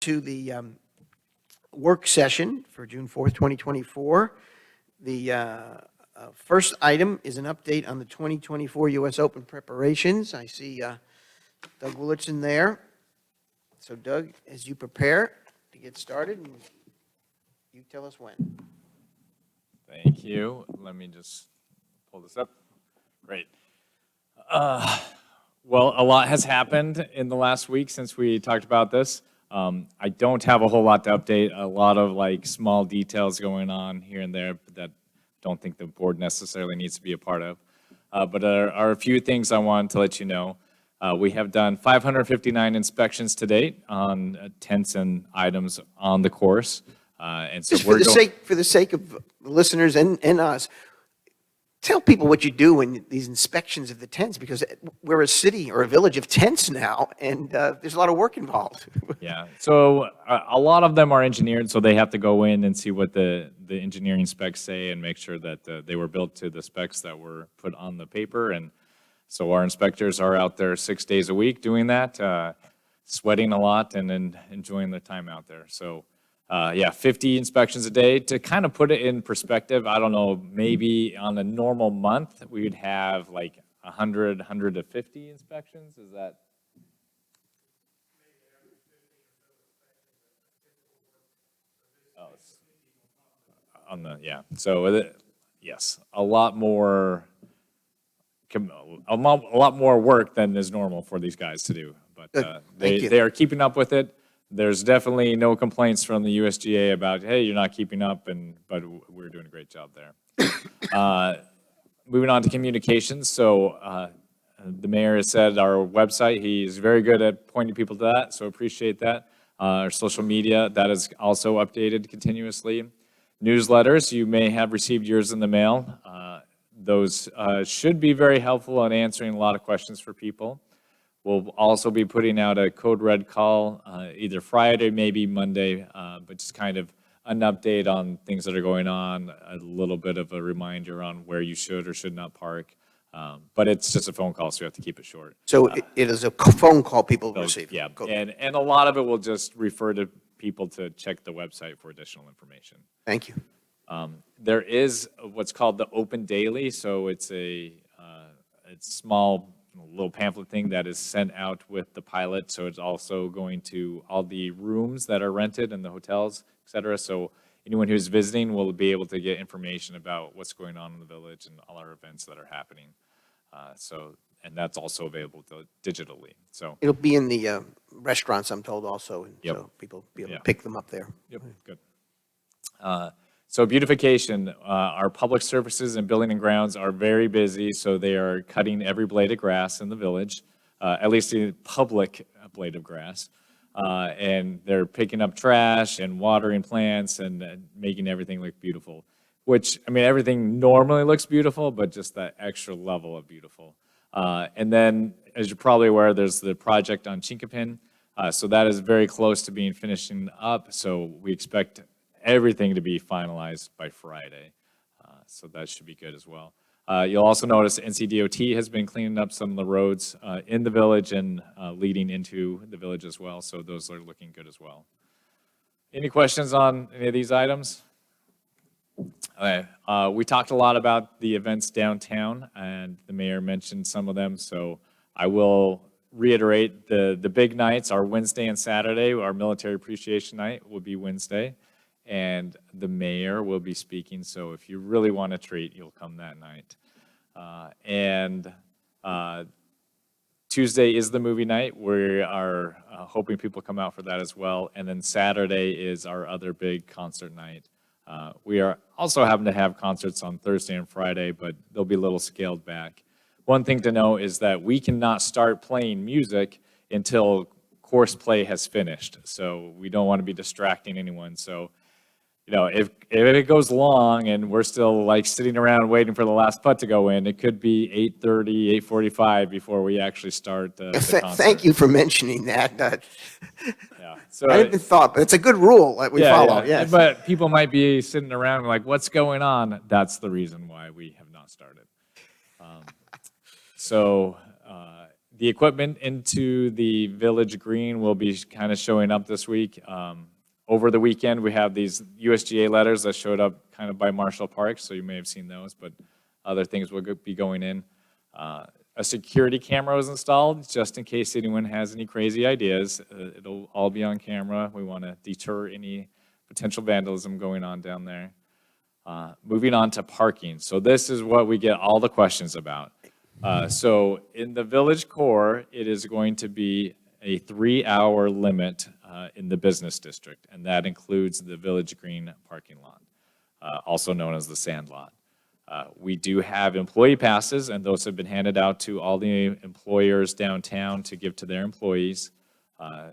to the work session for June 4th, 2024. The first item is an update on the 2024 U.S. Open preparations. I see Doug Willardson there. So Doug, as you prepare to get started, you tell us when. Thank you. Let me just pull this up. Great. Well, a lot has happened in the last week since we talked about this. I don't have a whole lot to update. A lot of small details going on here and there that don't think the board necessarily needs to be a part of. But there are a few things I wanted to let you know. We have done 559 inspections to date on tents and items on the course. And so for the sake of listeners and us, tell people what you do in these inspections of the tents, because we're a city or a village of tents now, and there's a lot of work involved. Yeah, so a lot of them are engineered, so they have to go in and see what the engineering specs say and make sure that they were built to the specs that were put on the paper. And so our inspectors are out there 6 days a week doing that, sweating a lot and enjoying their time out there. So yeah, 50 inspections a day. To kind of put it in perspective, I don't know, maybe on a normal month, we would have 100 to 50 inspections. Is that? Oh, yeah. So yes, a lot more work than is normal for these guys to do. But they are keeping up with it. There's definitely no complaints from the USGA about, hey, you're not keeping up, but we're doing a great job there. Moving on to communications. So the mayor has said our website, he's very good at pointing people to that, so appreciate that. Our social media, that is also updated continuously. Newsletters, you may have received yours in the mail. Those should be very helpful in answering a lot of questions for people. We'll also be putting out a Code Red call either Friday, maybe Monday, but just kind of an update on things that are going on, a little bit of a reminder on where you should or should not park. But it's just a phone call, so you have to keep it short. So it is a phone call people receive? Yeah, and a lot of it will just refer to people to check the website for additional information. Thank you. There is what's called the Open Daily, so it's it's small little pamphlet thing that is sent out with the pilot. So it's also going to all the rooms that are rented in the hotels, et cetera. So anyone who's visiting will be able to get information about what's going on in the village and all our events that are happening. And that's also available digitally. So it'll be in the restaurants, I'm told, also, and yep. So people will be able to pick them up there. Yep, good. So beautification, our public services and building and grounds are very busy, so they are cutting every blade of grass in the village, at least the public blade of grass. And they're picking up trash and watering plants and making everything look beautiful, which, I mean, everything normally looks beautiful, but just that extra level of beautiful. And then, as you're probably aware, there's the project on Chinkapin. So that is very close to being finishing up, so we expect everything to be finalized by Friday. So that should be good as well. You'll also notice NCDOT has been cleaning up some of the roads in the village and leading into the village as well. So those are looking good as well. Any questions on any of these items? Okay. We talked a lot about the events downtown, and the mayor mentioned some of them. So I will reiterate the big nights are Wednesday and Saturday. Our Military Appreciation Night will be Wednesday. And the mayor will be speaking, so if you really want a treat, you'll come that night. And Tuesday is the movie night. We are hoping people come out for that as well. And then Saturday is our other big concert night. We are also happen to have concerts on Thursday and Friday, but they'll be a little scaled back. One thing to know is that we cannot start playing music until course play has finished. So we don't want to be distracting anyone. So if it goes long and we're still sitting around waiting for the last putt to go in, it could be 8:30, 8:45 before we actually start the concert. Thank you for mentioning that. Yeah. So I hadn't thought, but it's a good rule that we follow. Yeah. Yes. But people might be sitting around like, what's going on? That's the reason why we have not started. The equipment into the Village Green will be kind of showing up this week. Over the weekend, we have these USGA letters that showed up kind of by Marshall Park, so you may have seen those, but other things will be going in. A security camera was installed, just in case anyone has any crazy ideas. It'll all be on camera. We want to deter any potential vandalism going on down there. Moving on to parking. So this is what we get all the questions about. So in the Village Core, it is going to be a 3-hour limit in the business district, and that includes the Village Green parking lot, also known as the Sand Lot. We do have employee passes, and those have been handed out to all the employers downtown to give to their employees.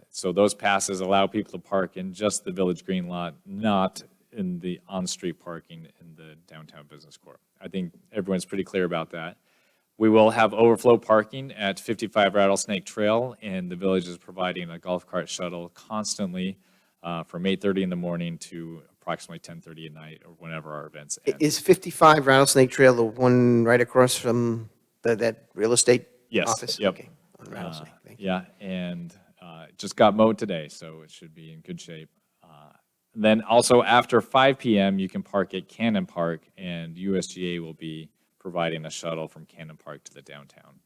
So those passes allow people to park in just the Village Green lot, not in the on-street parking in the downtown business core. I think everyone's pretty clear about that. We will have overflow parking at 55 Rattlesnake Trail, and the village is providing a golf cart shuttle constantly from 8:30 in the morning to approximately 10:30 at night, or whenever our events end. Is 55 Rattlesnake Trail the one right across from that real estate Yes, office? yep. Okay, on Rattlesnake, thank you. Yeah, and it just got mowed today, so it should be in good shape. Then also after 5 p.m., you can park at Cannon Park, and USGA will be providing a shuttle from Cannon Park to the downtown.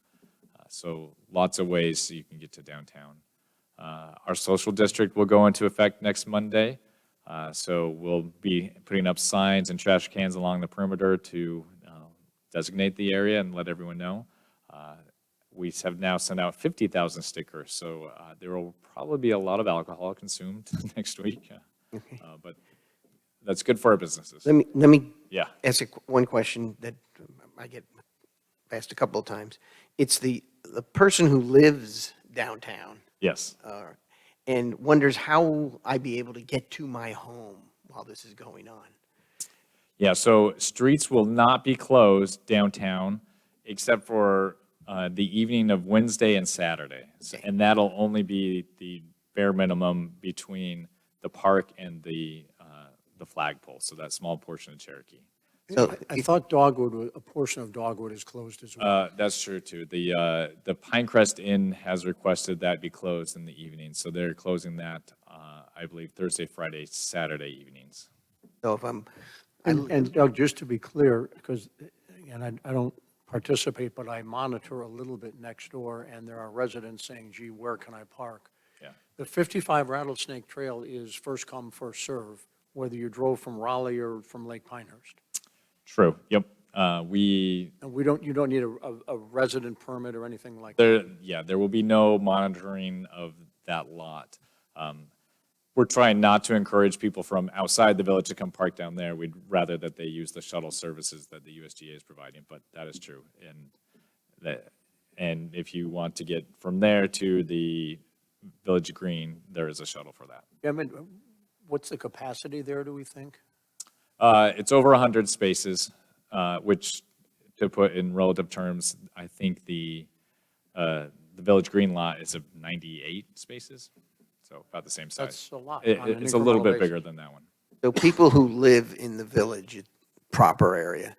So lots of ways you can get to downtown. Our social district will go into effect next Monday. So we'll be putting up signs and trash cans along the perimeter to designate the area and let everyone know. We have now sent out 50,000 stickers, so there will probably be a lot of alcohol consumed next week. But that's good for our businesses. Let me Yeah. ask one question that I get asked a couple of times. It's the person who lives downtown Yes. and wonders how will I be able to get to my home while this is going on. Yeah, so streets will not be closed downtown except for the evening of Wednesday and Saturday. Okay. And that'll only be the bare minimum between the park and the flagpole, so that small portion of Cherokee. So I thought Dogwood, a portion of Dogwood is closed as well. That's true too. The Pinecrest Inn has requested that be closed in the evening, so they're closing that, I believe, Thursday, Friday, Saturday evenings. So if And Doug, just to be clear, because, again, I don't participate, but I monitor a little bit next door, and there are residents saying, gee, where can I park? Yeah. The 55 Rattlesnake Trail is first come, first serve, whether you drove from Raleigh or from Lake Pinehurst. True, yep. And you don't need a resident permit or anything like that. There will be no monitoring of that lot. We're trying not to encourage people from outside the village to come park down there. We'd rather that they use the shuttle services that the USGA is providing, but that is true. And if you want to get from there to the Village Green, there is a shuttle for that. I mean, what's the capacity there, do we think? It's over 100 spaces, which, to put in relative terms, I think the Village Green lot is of 98 spaces, so about the same size. That's a lot. It's a little bit bigger than that one. So people who live in the village proper area,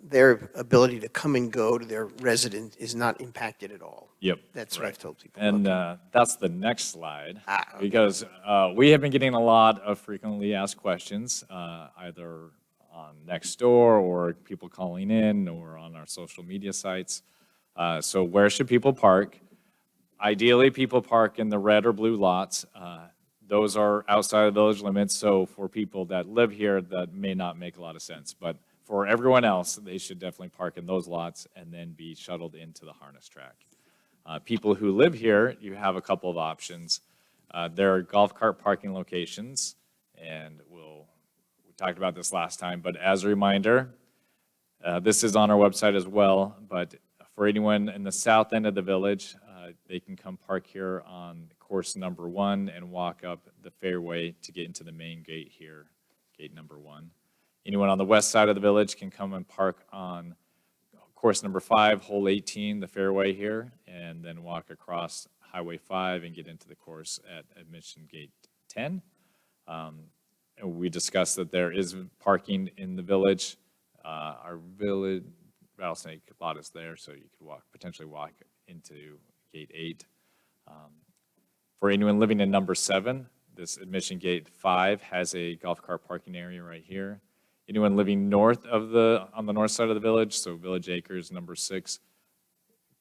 their ability to come and go to their residence is not impacted at all. Yep. That's what right. I've told people. And Okay. that's the next slide, Okay. because we have been getting a lot of frequently asked questions, either on Nextdoor or people calling in or on our social media sites. So where should people park? Ideally, people park in the red or blue lots. Those are outside of village limits, so for people that live here, that may not make a lot of sense. But for everyone else, they should definitely park in those lots and then be shuttled into the harness track. People who live here, you have a couple of options. There are golf cart parking locations, and we talked about this last time, but as a reminder, this is on our website as well, but for anyone in the south end of the village, they can come park here on course number 1 and walk up the fairway to get into the main gate here, gate number 1. Anyone on the west side of the village can come and park on course number 5, hole 18, the fairway here, and then walk across Highway 5 and get into the course at admission gate 10. And we discussed that there is parking in the village. Our village Rattlesnake lot is there, so you could potentially walk into Gate 8. For anyone living in number 7, this admission gate 5 has a golf cart parking area right here. Anyone living on the north side of the village, so Village Acres, number 6,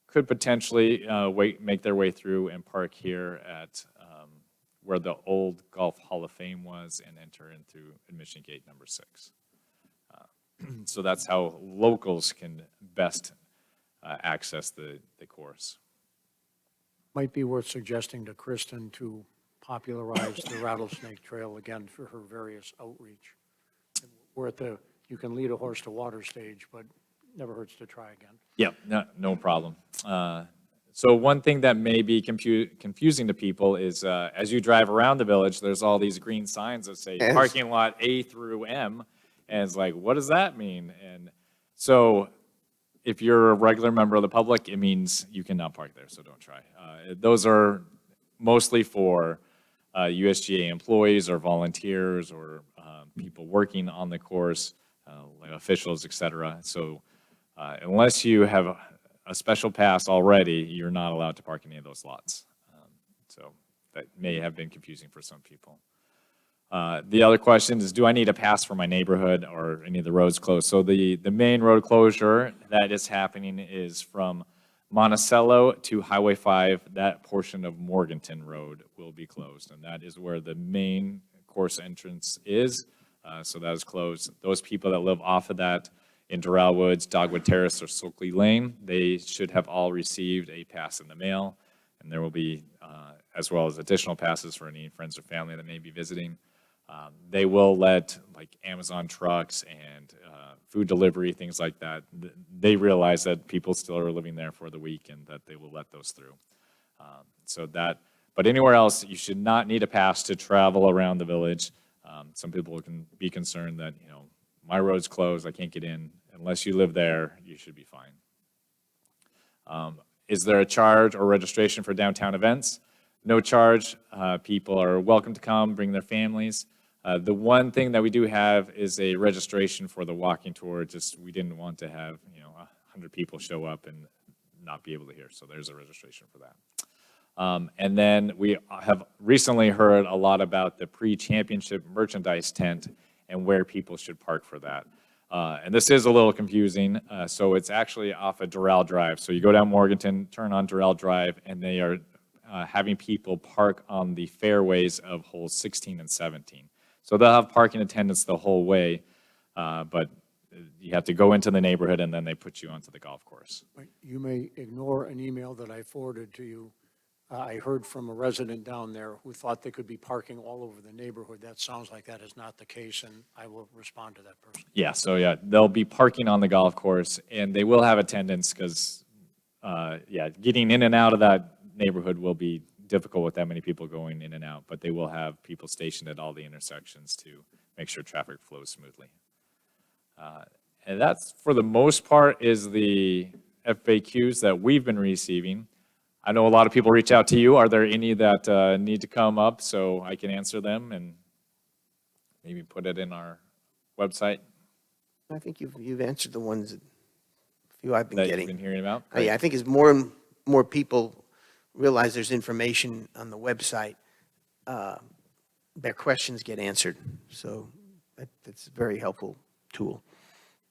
could potentially make their way through and park here at where the old Golf Hall of Fame was and enter in through admission gate number 6. So that's how locals can best access the course. Might be worth suggesting to Kristen to popularize the Rattlesnake Trail again for her various outreach. We're at the, you can lead a horse to water stage, but never hurts to try again. Yep, no problem. So one thing that may be confusing to people is as you drive around the village, there's all these green signs that say Yes. parking lot A through M. And it's like, what does that mean? And so if you're a regular member of the public, it means you cannot park there, so don't try. Those are mostly for USGA employees or volunteers or people working on the course, like officials, et cetera. So unless you have a special pass already, you're not allowed to park any of those lots. So that may have been confusing for some people. The other question is, do I need a pass for my neighborhood or any of the roads closed? So the main road closure that is happening is from Monticello to Highway 5. That portion of Morganton Road will be closed, and that is where the main course entrance is. So that is closed. Those people that live off of that in Doral Woods, Dogwood Terrace, or Soakley Lane, they should have all received a pass in the mail, and there will be, as well as additional passes for any friends or family that may be visiting. They will let like Amazon trucks and food delivery, things like that. They realize that people still are living there for the week and that they will let those through. But anywhere else, you should not need a pass to travel around the village. Some people can be concerned that, my road's closed, I can't get in. Unless you live there, you should be fine. Is there a charge or registration for downtown events? No charge. People are welcome to come, bring their families. The one thing that we do have is a registration for the walking tour. Just we didn't want to have 100 people show up and not be able to hear. So there's a registration for that. And then we have recently heard a lot about the pre-championship merchandise tent and where people should park for that. And this is a little confusing. So it's actually off of Doral Drive. So you go down Morganton, turn on Doral Drive, and they are having people park on the fairways of holes 16 and 17. So they'll have parking attendants the whole way, but you have to go into the neighborhood and then they put you onto the golf course. But you may ignore an email that I forwarded to you. I heard from a resident down there who thought they could be parking all over the neighborhood. That sounds like that is not the case, and I will respond to that person. Yeah, so yeah, they'll be parking on the golf course and they will have attendants because, getting in and out of that neighborhood will be difficult with that many people going in and out, but they will have people stationed at all the intersections to make sure traffic flows smoothly. And that's, for the most part, is the FAQs that we've been receiving. I know a lot of people reach out to you. Are there any that need to come up so I can answer them and maybe put it in our website I think you've answered the ones that few I've been that getting. you've been hearing about? Yeah, I think as more and more people realize there's information on the website, their questions get answered. So that's a very helpful tool.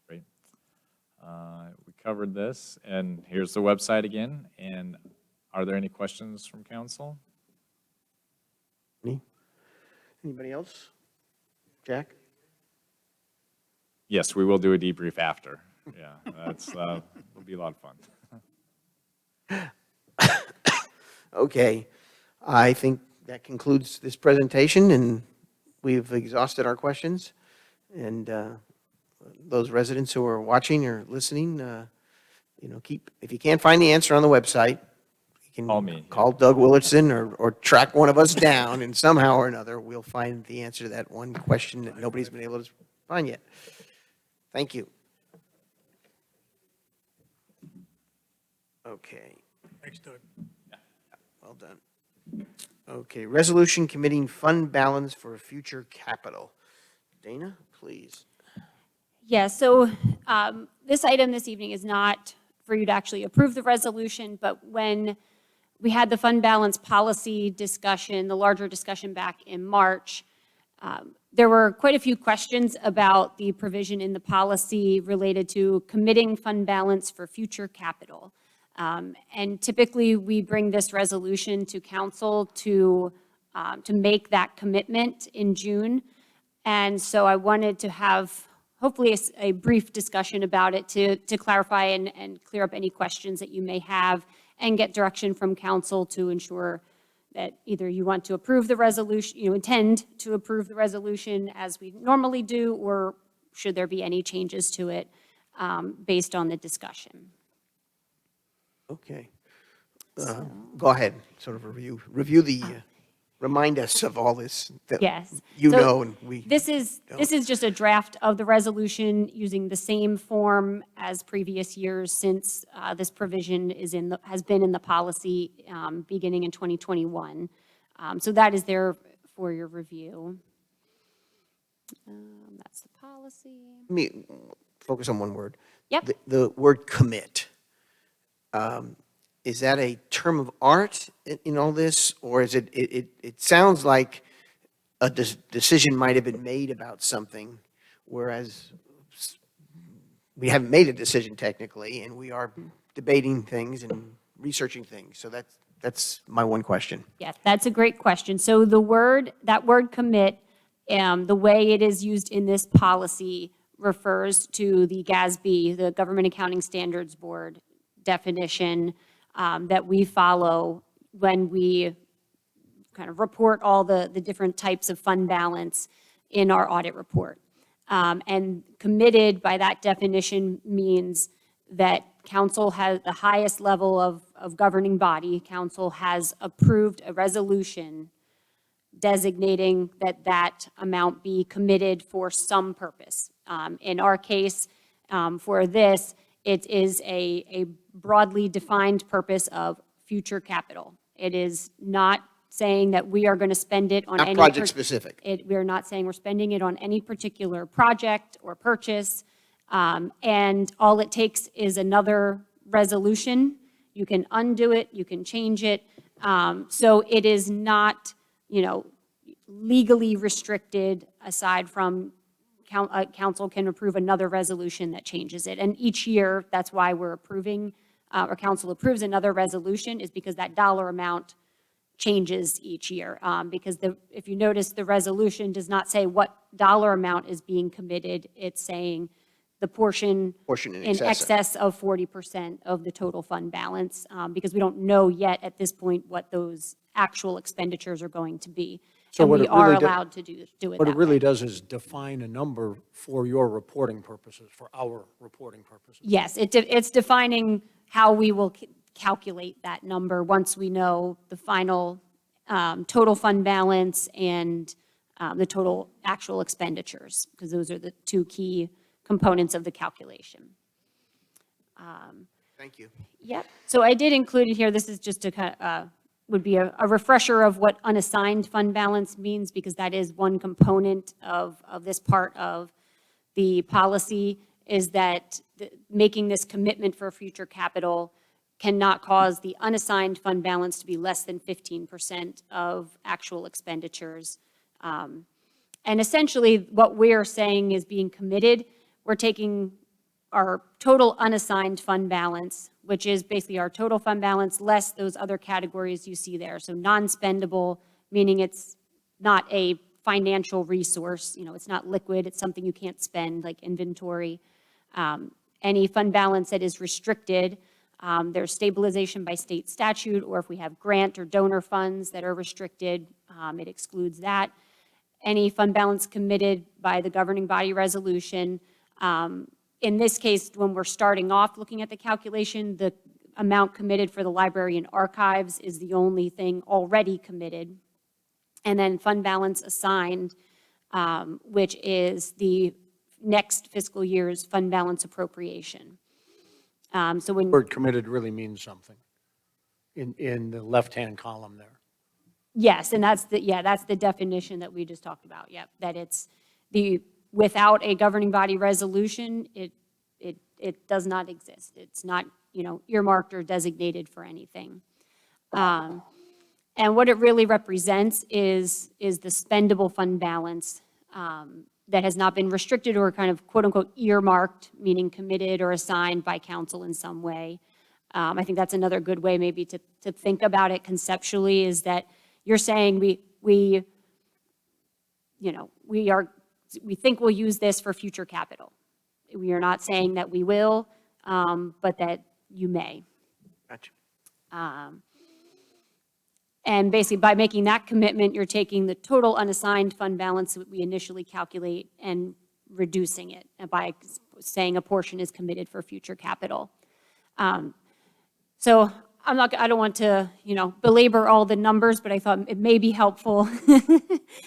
Great. We covered this, and here's the website again. And are there any questions from council? Anybody else? Jack? Yes, we will do a debrief after. Yeah, that's will be a lot of fun. Okay. I think that concludes this presentation, and we've exhausted our questions. And those residents who are watching or listening, if you can't find the answer on the website, you can Call me. call Doug Willardson or track one of us down, and somehow or another, we'll find the answer to that one question that nobody's been able to find yet. Thank you. Okay. Thanks, Doug. Well done. Okay, resolution committing fund balance for future capital. Dana, please. Yeah, so this item this evening is not for you to actually approve the resolution, but when we had the fund balance policy discussion, the larger discussion back in March. There were quite a few questions about the provision in the policy related to committing fund balance for future capital. And typically, we bring this resolution to council to make that commitment in June. And so I wanted to have hopefully a brief discussion about it to clarify and clear up any questions that you may have and get direction from council to ensure that either you want to approve the resolution, you intend to approve the resolution as we normally do, or should there be any changes to it based on the discussion. Okay. Go ahead, sort of review the, remind us of all this that Yes. you So know and we. This is just a draft of the resolution using the same form as previous years since this provision has been in the policy beginning in 2021. So that is there for your review. That's the policy. Let me focus on one word. Yep. The word commit. Is that a term of art in all this, or is it sounds like a decision might have been made about something, whereas we haven't made a decision technically, and we are debating things and researching things. So that's my one question. Yes, that's a great question. So that word commit, the way it is used in this policy refers to the GASB, the Government Accounting Standards Board definition that we follow when we kind of report all the different types of fund balance in our audit report. And committed by that definition means that council has the highest level of governing body. Council has approved a resolution designating that amount be committed for some purpose. In our case, for this, it is a broadly defined purpose of future capital. It is not saying that we are going to spend it on Not any project specific. We're not saying we're spending it on any particular project or purchase. And all it takes is another resolution. You can undo it, you can change it. So it is not, legally restricted aside from council can approve another resolution that changes it. And each year, that's why we're approving, or council approves another resolution, is because that dollar amount changes each year. Because if you notice, the resolution does not say what dollar amount is being committed. It's saying the portion in in excess of 40% of the total fund balance, because we don't know yet at this point what those actual expenditures are going to be. So And what we it really are do- allowed to do it What that it really way. does is define a number for your reporting purposes, for our reporting purposes. Yes, it's defining how we will calculate that number once we know the final total fund balance and the total actual expenditures, because those are the two key components of the calculation. Thank you. Yep. So I did include it here. This is just to kind of, would be a refresher of what unassigned fund balance means, because that is one component of this part of the policy, is that making this commitment for future capital cannot cause the unassigned fund balance to be less than 15% of actual expenditures. And essentially, what we're saying is being committed, we're taking our total unassigned fund balance, which is basically our total fund balance less those other categories you see there. So non-spendable, meaning it's not a financial resource, it's not liquid, it's something you can't spend, like inventory. Any fund balance that is restricted, there's stabilization by state statute, or if we have grant or donor funds that are restricted, it excludes that. Any fund balance committed by the governing body resolution. In this case, when we're starting off looking at the calculation, the amount committed for the library and archives is the only thing already committed. And then fund balance assigned, which is the next fiscal year's fund balance appropriation. So when Word committed really means something in the left-hand column there. yes, and that's the definition that we just talked about. Yep, that it's without a governing body resolution, it does not exist. It's not earmarked or designated for anything. And what it really represents is the spendable fund balance that has not been restricted or kind of quote-unquote earmarked, meaning committed or assigned by council in some way. I think that's another good way maybe to think about it conceptually, is that you're saying we think we'll use this for future capital. We are not saying that we will, but that you may. Gotcha. And basically, by making that commitment, you're taking the total unassigned fund balance that we initially calculate and reducing it by saying a portion is committed for future capital. So I don't want to, belabor all the numbers, but I thought it may be helpful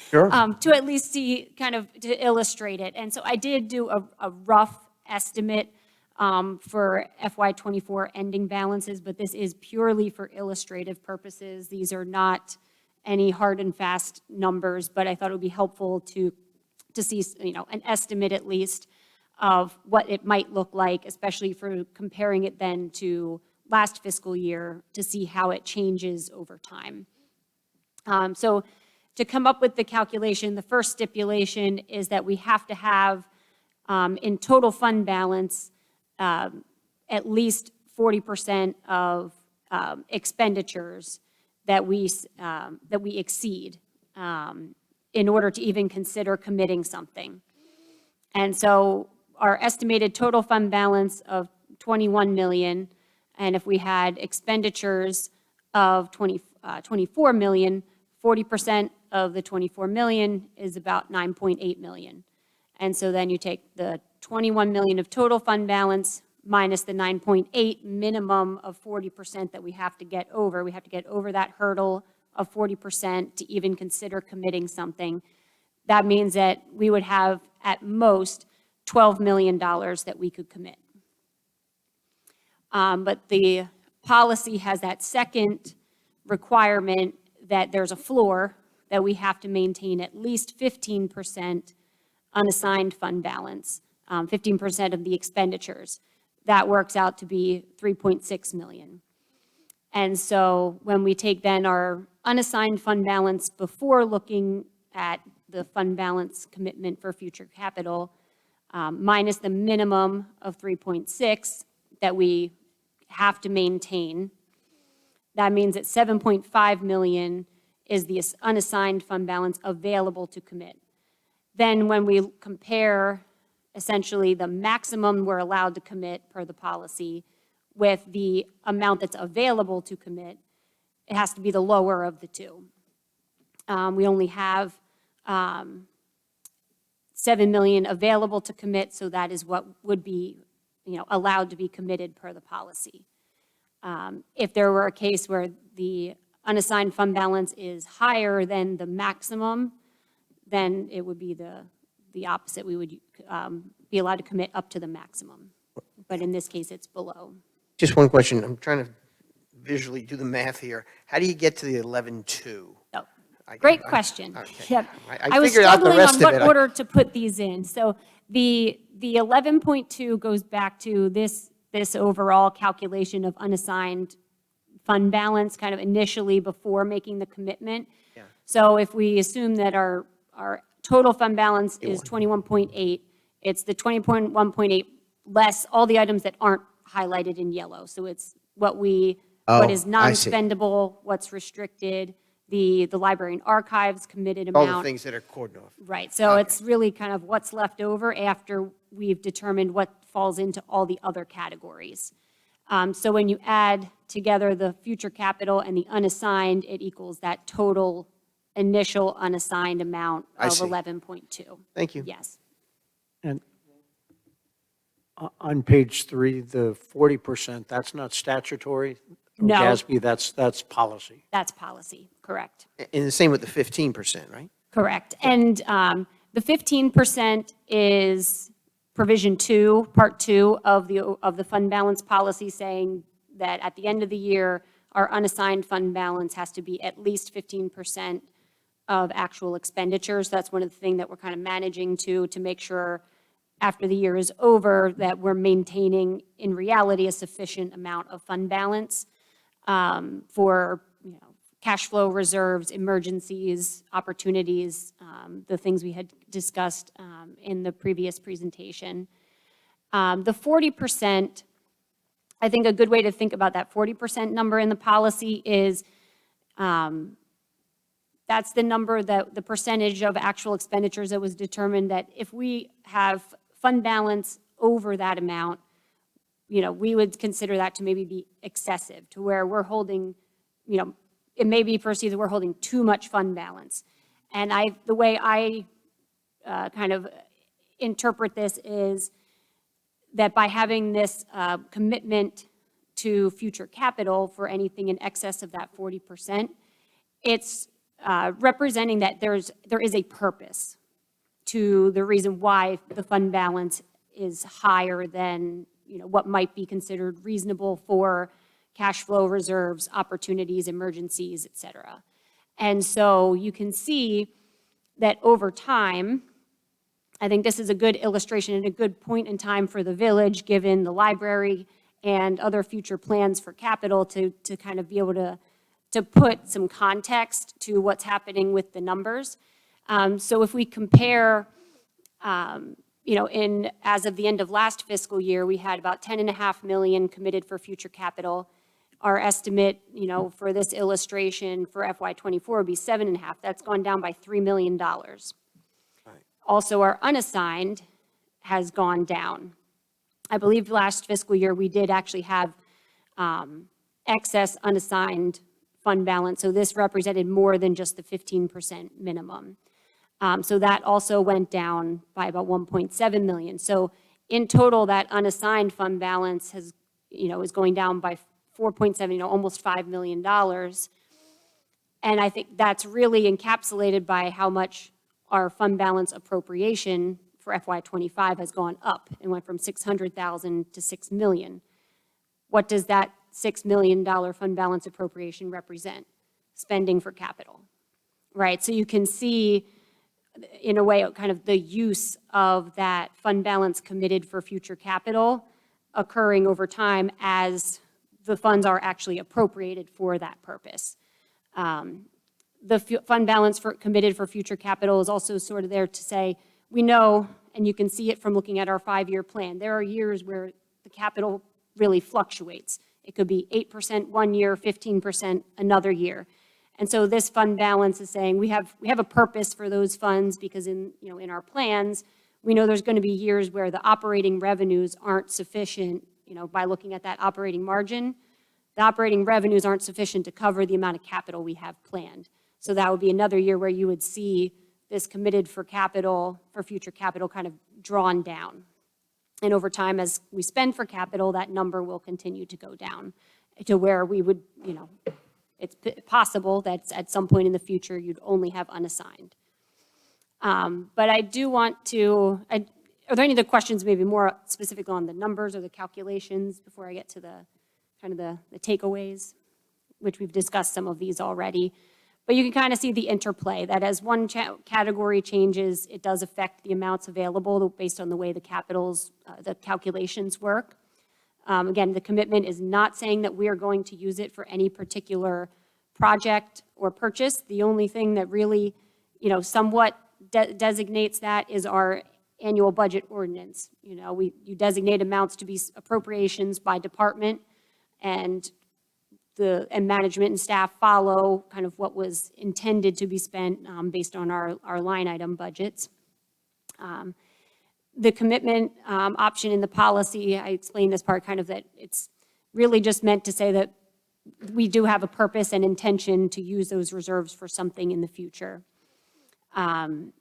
Sure. to at least see, kind of to illustrate it. And so I did do a rough estimate for FY24 ending balances, but this is purely for illustrative purposes. These are not any hard and fast numbers, but I thought it would be helpful to see, an estimate at least of what it might look like, especially for comparing it then to last fiscal year to see how it changes over time. So to come up with the calculation, the first stipulation is that we have to have in total fund balance at least 40% of expenditures that we exceed in order to even consider committing something. And so our estimated total fund balance of 21 million, and if we had expenditures of 24 million, 40% of the 24 million is about 9.8 million. And so then you take the 21 million of total fund balance minus the 9.8 minimum of 40% that we have to get over. We have to get over that hurdle of 40% to even consider committing something. That means that we would have at most $12 million that we could commit. But the policy has that second requirement that there's a floor that we have to maintain at least 15% unassigned fund balance, 15% of the expenditures. That works out to be 3.6 million. And so when we take then our unassigned fund balance before looking at the fund balance commitment for future capital, minus the minimum of 3.6 that we have to maintain, that means that 7.5 million is the unassigned fund balance available to commit. Then when we compare essentially the maximum we're allowed to commit per the policy with the amount that's available to commit, it has to be the lower of the two. We only have 7 million available to commit, so that is what would be allowed to be committed per the policy. If there were a case where the unassigned fund balance is higher than the maximum, then it would be the opposite. We would be allowed to commit up to the maximum. But in this case, it's below. Just one question. I'm trying to visually do the math here. How do you get to the 11.2? Oh, great question. Okay. Yep. I was figured out the struggling rest on of what it. order to put these in. So the 11.2 goes back to this overall calculation of unassigned fund balance kind of initially before making the commitment. Yeah. So if we assume that our total fund balance is 21.8, it's the 20.1.8 less all the items that aren't highlighted in yellow. So it's what is I see. non-spendable, what's restricted, the library and archives committed All amount. the things that are cordoned off. Right, so Okay. it's really kind of what's left over after we've determined what falls into all the other categories. So when you add together the future capital and the unassigned, it equals that total initial unassigned amount I of see. 11.2. Thank you. Yes, And on page 3, the 40%, that's not statutory? Or No. GASB, that's policy. that's policy, correct. And the same with the 15%, right? Correct. And the 15% is provision 2, part 2 of the fund balance policy, saying that at the end of the year, our unassigned fund balance has to be at least 15% of actual expenditures. That's one of the things that we're kind of managing to make sure after the year is over that we're maintaining in reality a sufficient amount of fund balance for cash flow reserves, emergencies, opportunities, the things we had discussed in the previous presentation. The 40%, I think a good way to think about that 40% number in the policy is that's the number that the percentage of actual expenditures that was determined that if we have fund balance over that amount, we would consider that to maybe be excessive, to where we're holding, it may be perceived that we're holding too much fund balance. And the way I kind of interpret this is that by having this commitment to future capital for anything in excess of that 40%, it's representing that there is a purpose to the reason why the fund balance is higher than what might be considered reasonable for cash flow reserves, opportunities, emergencies, et cetera. And so you can see that over time, I think this is a good illustration and a good point in time for the village, given the library and other future plans for capital to kind of be able to put some context to what's happening with the numbers. So if we compare, as of the end of last fiscal year, we had about $10.5 million committed for future capital. Our estimate, for this illustration for FY24 would be $7.5 million. That's gone down by $3 million. Also, our unassigned has gone down. I believe last fiscal year we did actually have excess unassigned fund balance, so this represented more than just the 15% minimum. So that also went down by about $1.7 million. So in total, that unassigned fund balance is going down by 4.7, almost $5 million. And I think that's really encapsulated by how much our fund balance appropriation for FY25 has gone up and went from $600,000 to $6 million. What does that $6 million fund balance appropriation represent? Spending for capital, right? So you can see, in a way, kind of the use of that fund balance committed for future capital occurring over time as the funds are actually appropriated for that purpose. The fund balance committed for future capital is also sort of there to say, we know, and you can see it from looking at our 5-year plan, there are years where the capital really fluctuates. It could be 8% one year, 15% another year. And so this fund balance is saying we have a purpose for those funds because in our plans, we know there's going to be years where the operating revenues aren't sufficient, by looking at that operating margin, the operating revenues aren't sufficient to cover the amount of capital we have planned. So that would be another year where you would see this committed for future capital kind of drawn down. And over time, as we spend for capital, that number will continue to go down to where we would, it's possible that at some point in the future, you'd only have unassigned. But I do want to, are there any other questions maybe more specific on the numbers or the calculations before I get to the kind of the takeaways, which we've discussed some of these already. But you can kind of see the interplay that as one category changes, it does affect the amounts available based on the way the calculations work. Again, the commitment is not saying that we are going to use it for any particular project or purchase. The only thing that really, somewhat designates that is our annual budget ordinance. You designate amounts to be appropriations by department, and management and staff follow kind of what was intended to be spent based on our line item budgets. The commitment option in the policy, I explained this part kind of that it's really just meant to say that we do have a purpose and intention to use those reserves for something in the future. And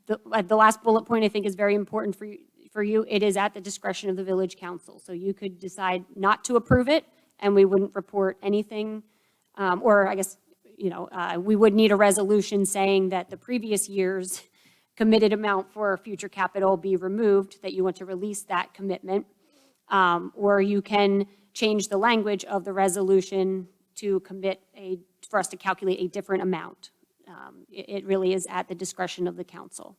the last bullet point I think is very important for you. It is at the discretion of the village council. So you could decide not to approve it and we wouldn't report anything. Or I guess, we would need a resolution saying that the previous year's committed amount for future capital be removed, that you want to release that commitment. Or you can change the language of the resolution to for us to calculate a different amount. It really is at the discretion of the council.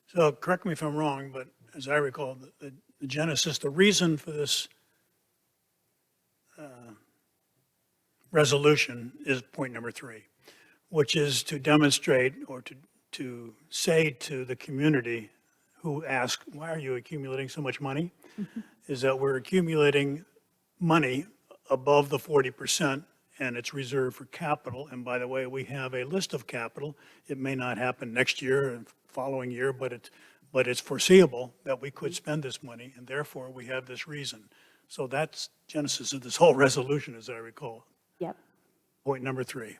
So correct me if I'm wrong, but as I recall, the genesis, the reason for this resolution is point number 3, which is to demonstrate or to say to the community who ask, why are you accumulating so much money? Is that we're accumulating money above the 40%, and it's reserved for capital. And by the way, we have a list of capital. It may not happen next year and following year, but it's foreseeable that we could spend this money, and therefore we have this reason. So that's genesis of this whole resolution, as I recall. Yep. Point number 3.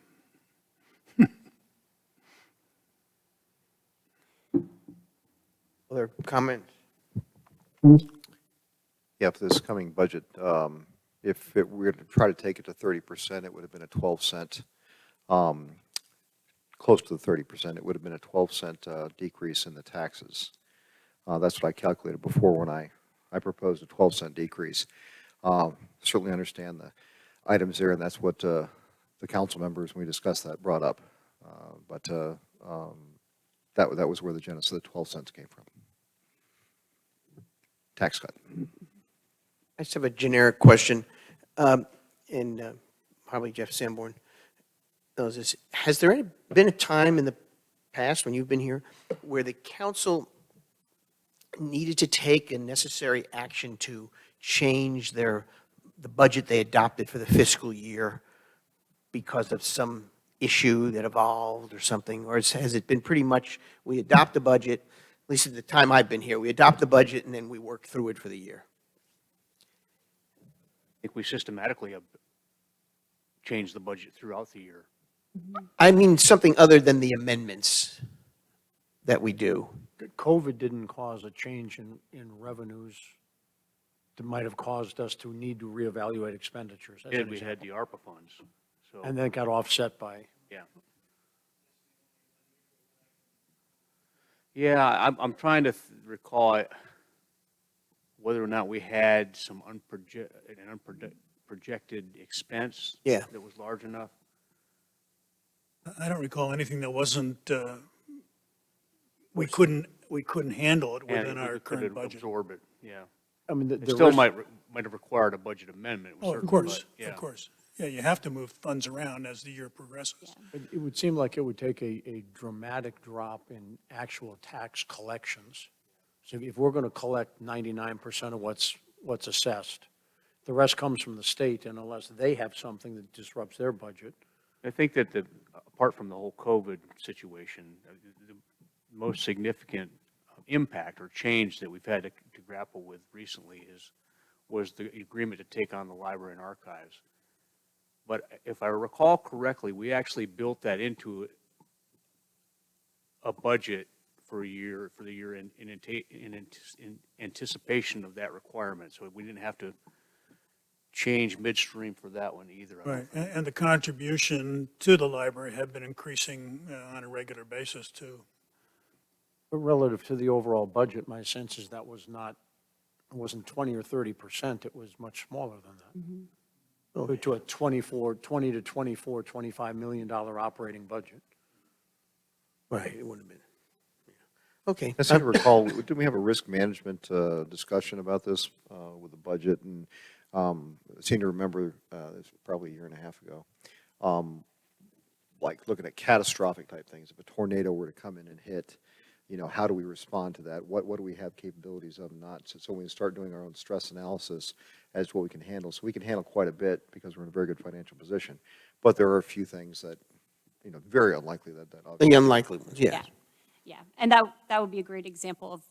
Other comments? Yeah, for this coming budget, if we were to try to take it to 30%, it would have been a 12-cent, close to the 30%, it would have been a 12-cent decrease in the taxes. That's what I calculated before when I proposed a 12-cent decrease. Certainly understand the items there, and that's what the council members, when we discussed that, brought up. But that was where the genesis of the 12 cents came from. Tax cut. I just have a generic question, and probably Jeff Sanborn knows this. Has there been a time in the past, when you've been here, where the council needed to take a necessary action to change the budget they adopted for the fiscal year because of some issue that evolved or something? Or has it been pretty much, we adopt the budget, at least at the time I've been here, we adopt the budget and then we work through it for the year? I think we systematically have changed the budget throughout the year. I mean, something other than the amendments that we do. COVID didn't cause a change in revenues that might have caused us to need to reevaluate expenditures. as an And we had example. the ARPA funds, so, And then it got offset by, yeah. Yeah, I'm trying to recall whether or not we had some unprojected expense. Yeah. That was large enough. I don't recall anything that wasn't, we couldn't handle it And within we our could current budget. absorb it, yeah. I mean, It still might have required a budget amendment. Oh, of certainly, course, but, yeah. of course. Yeah, you have to move funds around as the year progresses. it would seem like it would take a dramatic drop in actual tax collections. So if we're going to collect 99% of what's assessed, the rest comes from the state, and unless they have something that disrupts their budget. I think that apart from the whole COVID situation, the most significant impact or change that we've had to grapple with recently was the agreement to take on the library and archives. But if I recall correctly, we actually built that into a budget for the year in anticipation of that requirement. So we didn't have to change midstream for that one either. I don't Right, think. and the contribution to the library had been increasing on a regular basis too. But relative to the overall budget, my sense is that it wasn't 20 or 30%, it was much smaller than that. To a 20 to 24, $25 million operating budget. Right, it would have been. Okay. I seem to recall, didn't we have a risk management discussion about this with the budget? And I seem to remember, this was probably a year and a half ago, like looking at catastrophic type things. If a tornado were to come in and hit, how do we respond to that? What do we have capabilities of not? So we start doing our own stress analysis as to what we can handle. So we can handle quite a bit because we're in a very good financial position. But there are a few things that, very unlikely that obviously. The unlikely ones, yeah. Yeah, and that would be a great example of,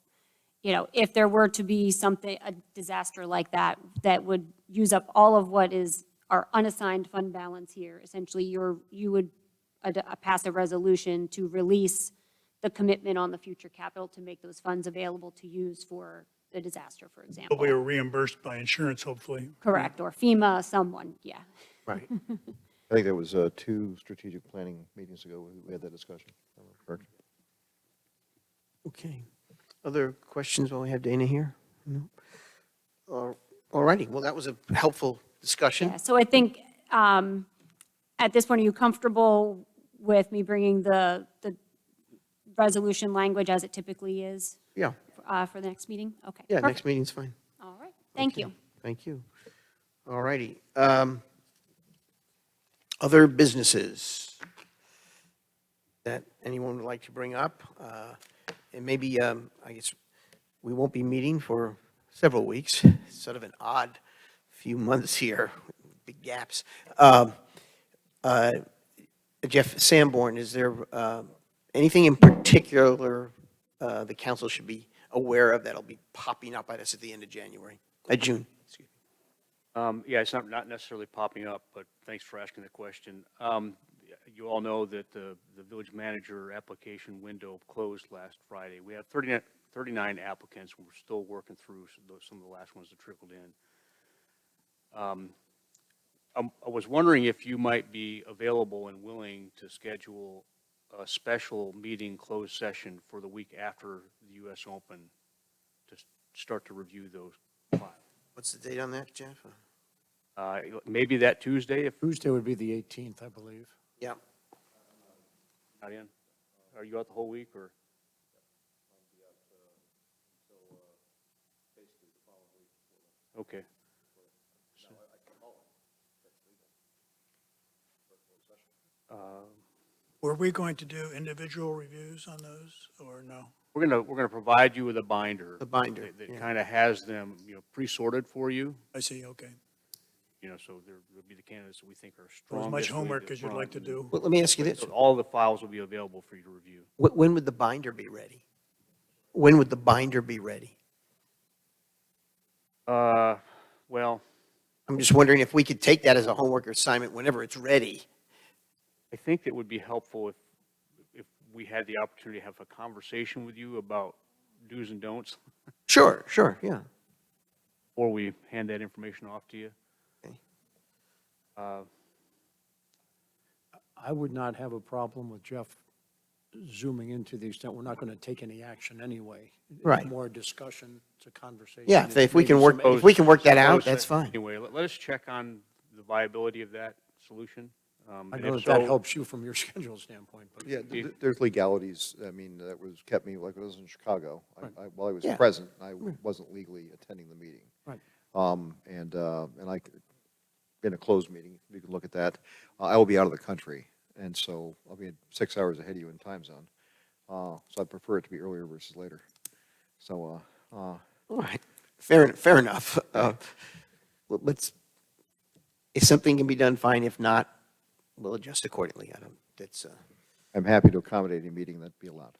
if there were to be a disaster like that, that would use up all of what is our unassigned fund balance here. Essentially, you would pass a resolution to release the commitment on the future capital to make those funds available to use for the disaster, for example. But we were reimbursed by insurance, hopefully. Correct, or FEMA, someone, yeah. Right. I think that was 2 strategic planning meetings ago we had that discussion. if I remember correctly. Okay. Other questions while we have Dana here? No? All righty, well, that was a helpful discussion. Yeah, so I think, at this point, are you comfortable with me bringing the resolution language as it typically is Yeah, for the next meeting? Okay. yeah, perfect. next meeting's fine. All right, thank you. Thank you. All righty. Other businesses that anyone would like to bring up? And maybe, I guess, we won't be meeting for several weeks, sort of an odd few months here, big gaps. Jeff Sanborn, is there anything in particular the council should be aware of that'll be popping up at us at the end of June? Excuse me. Yeah, it's not necessarily popping up, but thanks for asking the question. You all know that the village manager application window closed last Friday. We have 39 applicants. We're still working through some of the last ones that trickled in. I was wondering if you might be available and willing to schedule a special meeting closed session for the week after the U.S. Open to start to review those files. What's the date on that, Jeff? Maybe that Tuesday, if Tuesday would be the 18th, I believe. Yeah. not in. Are you out the whole week, or? Okay. Were we going to do individual reviews on those, or no? We're gonna provide you with a binder. The binder, That yeah. kind of has them, pre-sorted for you, I see, okay. so there'll be the candidates that we think are Or strongest. as much way homework to as you'd like to front. do. Well, let me ask you this. So all the files will be available for you to review. When would the binder be ready? When would the binder be ready? Well, I'm just wondering if we could take that as a homework assignment whenever it's ready. I think it would be helpful if we had the opportunity to have a conversation with you about do's and don'ts Sure, yeah. before we hand that information off to you. Okay. I would not have a problem with Jeff zooming in to the extent we're not going to take any action anyway. It's Right. more discussion, it's a conversation. Yeah, if we can Maybe work, some- if we can work that out, Suppose that's fine. Anyway, let us check on the viability of that solution. I And know if that so- helps you from your schedule standpoint, but. Yeah, there's legalities, I mean, that kept me, like I was in Chicago. While I was Yeah. present, I wasn't legally attending the meeting. Right. And in a closed meeting, you can look at that. I will be out of the country, and so I'll be 6 hours ahead of you in time zone. So I'd prefer it to be earlier versus later. So, All right, fair enough. Let's, if something can be done, fine. If not, we'll adjust accordingly. I'm happy to accommodate any meeting that'd be allowed.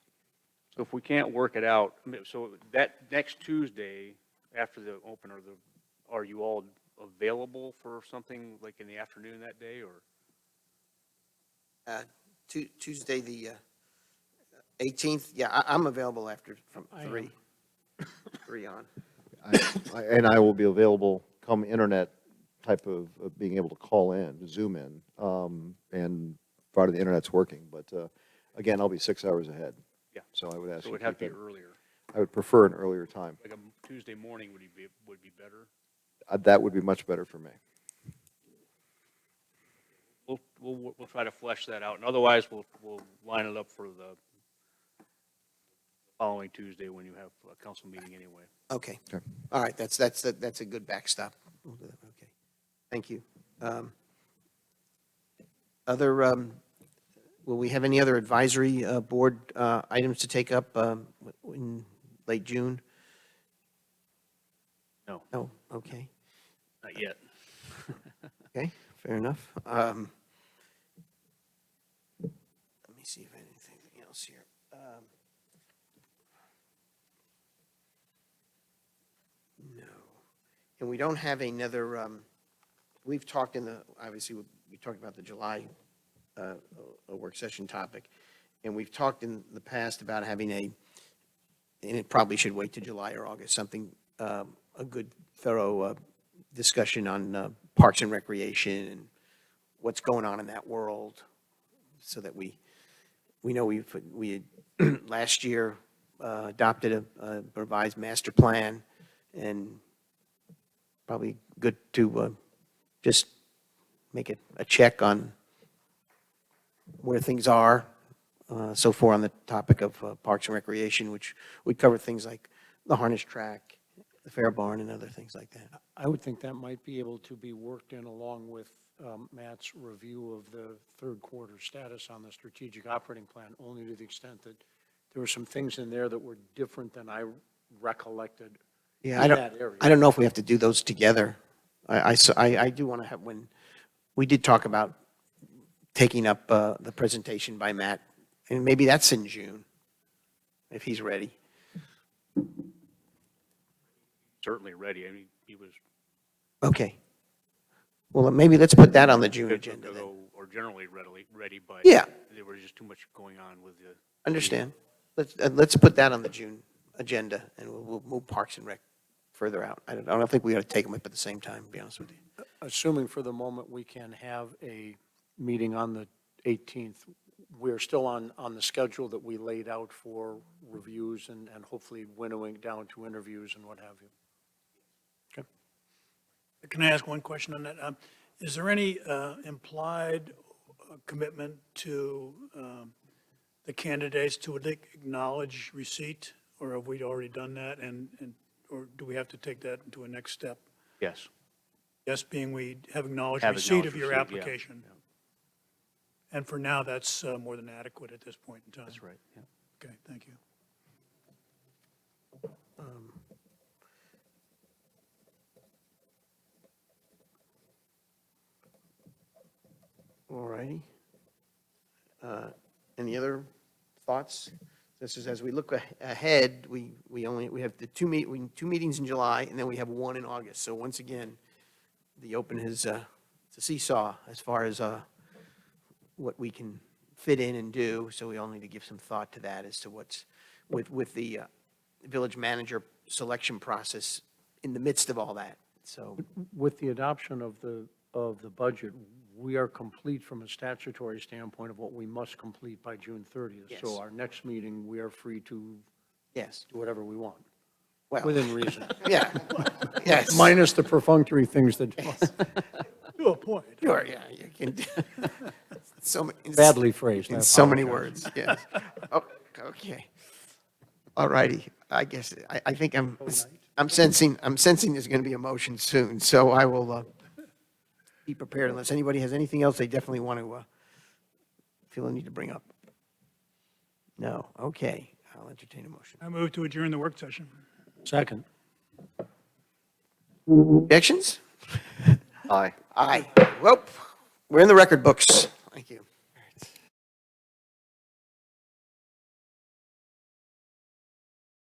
So if we can't work it out, so that next Tuesday after the open, are you all available for something like in the afternoon that day, or? Tuesday, the 18th, yeah, I'm available from I am. 3 on. And I will be available come internet type of being able to call in, Zoom in, and provided the internet's working. But again, I'll be 6 hours ahead. Yeah. So I would ask So it you would to have to keep be that. earlier, I would prefer an earlier time. like a Tuesday morning would be better. That would be much better for me. We'll try to flesh that out, and otherwise we'll line it up for the following Tuesday when you have a council meeting anyway. Okay. Okay. All right, that's a good backstop. We'll do that. Okay, thank you. Will we have any other advisory board items to take up in late June? No, No, okay, not yet. okay, fair enough. Let me see if anything else here. No. And we don't have another, we've talked obviously, we talked about the July a work session topic, and we've talked in the past about having and it probably should wait to July or August, something, a good thorough discussion on parks and recreation and what's going on in that world, so that we know we had last year adopted a revised master plan, and probably good to just make a check on where things are so far on the topic of parks and recreation, which would cover things like the harness track, the fair barn, and other things like that. I would think that might be able to be worked in along with Matt's review of the third quarter status on the strategic operating plan, only to the extent that there were some things in there that were different than I recollected Yeah, in that area. I don't know if we have to do those together. I do want to have, when, we did talk about taking up the presentation by Matt, and maybe that's in June, if he's ready. Certainly ready. I mean, he was. Okay. Well, maybe let's put that on the June agenda then. Or generally ready, but. Yeah. There was just too much going on with the. Understand. Let's put that on the June agenda, and we'll move Parks and Rec further out. I don't think we ought to take them up at the same time, to be honest with you. Assuming for the moment we can have a meeting on the 18th, we're still on the schedule that we laid out for reviews and hopefully winnowing down to interviews and what have you. Can I ask one question on that? Is there any implied commitment to the candidates to acknowledge receipt? Or have we already done that, or do we have to take that into a next step? Yes. Yes, being we have acknowledged Have receipt of acknowledged your receipt, yeah, application. And for now, that's more than adequate at this point in time. That's right, yeah. Okay, thank you. All righty. Any other thoughts? This is, as we look ahead, we have the two meetings in July, and then we have one in August. So once again, the open is, it's a seesaw as far as what we can fit in and do. So we all need to give some thought to that as to what's, with the village manager selection process in the midst of all that. So, With the adoption of the budget, we are complete from a statutory standpoint of what we must complete by June 30th. Yes. So our next meeting, we are free to yes, do whatever we want, well, within reason. yeah, yes. Minus the perfunctory things that To a point. Sure, yeah, you can. So many. badly phrased. I In so many apologize. words, yes. Oh, okay. All righty. I guess, I think I'm sensing there's going to be a motion soon, so I will be prepared unless anybody has anything else they definitely want to feel a need to bring up. No, okay. I'll entertain a motion. I move to adjourn the work session. Second. Objections? Aye. Aye. Well, we're in the record books. Thank you.